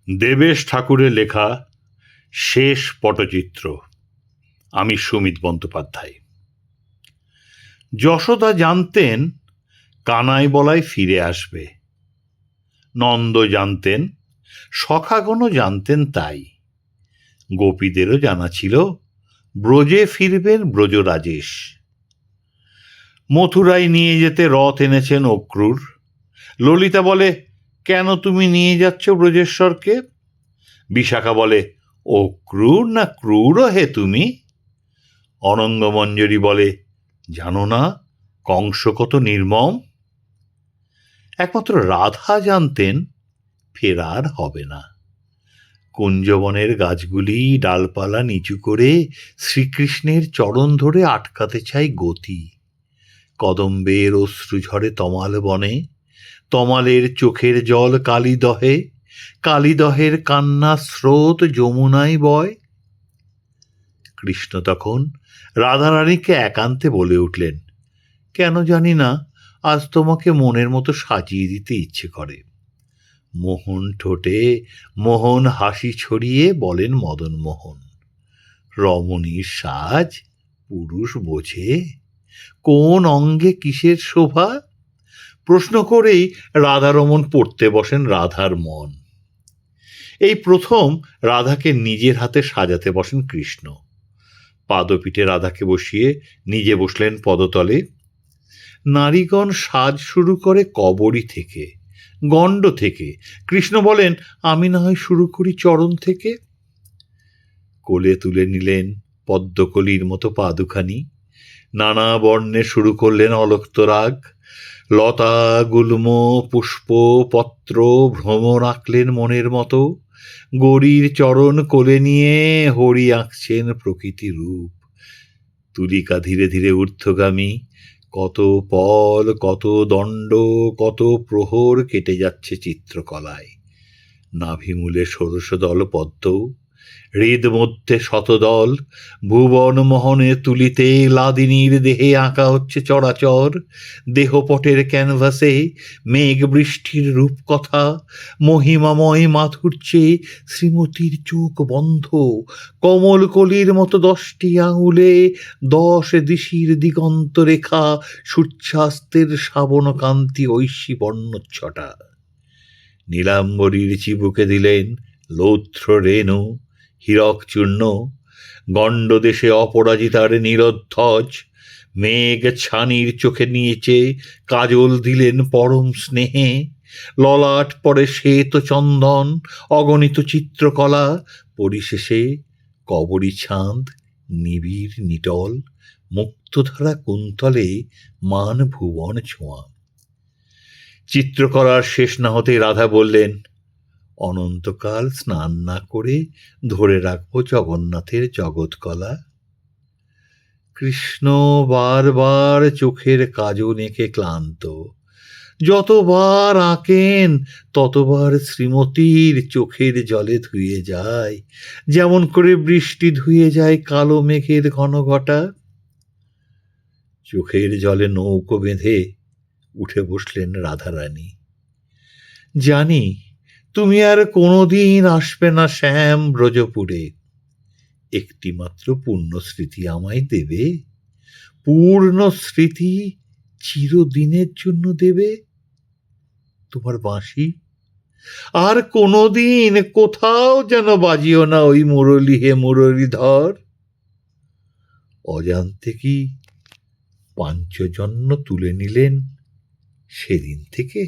দেবেশ ঠাকুরের লেখা শেষ পটচিত্র। আমি সুমিত বন্দ্যোপাধ্যায়। যশোদা জানতেন কানাই বলাই ফিরে আসবে, নন্দ জানতেন, সখাগণও জানতেন তাই। গোপীদেরও জানা ছিল ব্রজে ফিরবেন ব্রজরাজেশ। মথুরায় নিয়ে যেতে রথ এনেছেন অক্রূর। ললিতা বলে, কেন তুমি নিয়ে যাচ্ছ ব্রজেশ্বরকে? বিশাখা বলে, অক্রূর না ক্রূর হে তুমি? অনঙ্গমঞ্জরী বলে, জানো না কংস কত নির্মম? একমাত্র রাধা জানতেন ফেরার হবে না। কুঞ্জবনের গাছগুলি ডালপালা নিচু করে শ্রীকৃষ্ণের চরণ ধরে আটকাতে চাই গতি। কদম্বের অশ্রু ঝরে তমাল বনে, তমালের চোখের জল কালিদহে, কালিদহের কান্না স্রোত যমুনায় বয়। কৃষ্ণ তখন রাধারানীকে একান্তে বলে উঠলেন, কেন জানি না আজ তোমাকে মনের মতো সাজিয়ে দিতে ইচ্ছে করে। মোহন ঠোঁটে মোহন হাসি ছড়িয়ে বলেন মদন মোহন, রমণীর সাজ পুরুষ বোঝে, কোন অঙ্গে কিসের শোভা? প্রশ্ন করেই রাধারমণ পড়তে বসেন রাধার মন। এই প্রথম রাধাকে নিজের হাতে সাজাতে বসেন কৃষ্ণ। পাদপীঠে রাধাকে বসিয়ে নিজে বসলেন পদতলে। নারীগণ সাজ শুরু করে কবরী থেকে, গণ্ড থেকে। কৃষ্ণ বলেন, আমি না হয় শুরু করি চরণ থেকে। কোলে তুলে নিলেন পদ্মকলির মতো পা দুখানি, নানা বর্ণে শুরু করলেন অলক্তরাগ। লতা গুল্ম পুষ্প পত্র ভ্রমর আঁকলেন মনের মতো। গৌরীর চরণ কোলে নিয়ে হরি আঁকছেন প্রকৃতি রূপ। তুলিকা ধীরে ধীরে ঊর্ধ্বগামী, কত পল, কত দণ্ড, কত প্রহর কেটে যাচ্ছে চিত্রকলায়। নাভিমূলে ষোড়শ দল পদ্ম, হৃদ মধ্যে শতদল। ভুবন মোহনে তুলিতে লাদিনীর দেহে আঁকা হচ্ছে চরাচর। দেহপটের ক্যানভাসে মেঘ বৃষ্টির রূপকথা। মহিমাময় মাধুর্যে শ্রীমতীর চোখ বন্ধ। কমল কলির মতো 10টি আঙুলে 10 দিশির দিগন্ত রেখা, সূর্যাস্তের শ্রাবণ কান্তি ঐশী বর্ণচ্ছটা। নীলাম্বরীর চিবুকে দিলেন লৌত্র রেণু, হীরক চূর্ণ। গণ্ডদেশে অপরাজিতার নীরধ্বজ। মেঘ ছানির চোখে নিয়েছে কাজল দিলেন পরম স্নেহে। ললাট পরে শ্বেত চন্দন, অগণিত চিত্রকলা। পরিশেষে কবরী ছাঁদ, নিবিড় নিটল, মুক্তধারা কুন্তলে মান ভুবন ছোঁয়া। চিত্রকলার শেষ না হতে রাধা বললেন, অনন্তকাল স্নান না করে ধরে রাখবো জগন্নাথের জগৎকলা। কৃষ্ণ বারবার চোখের কাজল এঁকে ক্লান্ত। যতবার আঁকেন ততবার শ্রীমতীর চোখের জলে ধুয়ে যায়, যেমন করে বৃষ্টি ধুয়ে যায় কালো মেঘের ঘনঘটা। চোখের জলে নৌকো বেঁধে উঠে বসলেন রাধারানী। জানি তুমি আর কোনোদিন আসবে না শ্যাম ব্রজপুরে। একটি মাত্র পূর্ণ স্মৃতি আমায় দেবে, পূর্ণ স্মৃতি চিরদিনের জন্য দেবে, তোমার বাঁশি। আর কোনোদিন কোথাও যেন বাজিও না ওই মুরলী হে মুরলীধর। অজান্তে কি পাঞ্চজন্য তুলে নিলেন সেদিন থেকে?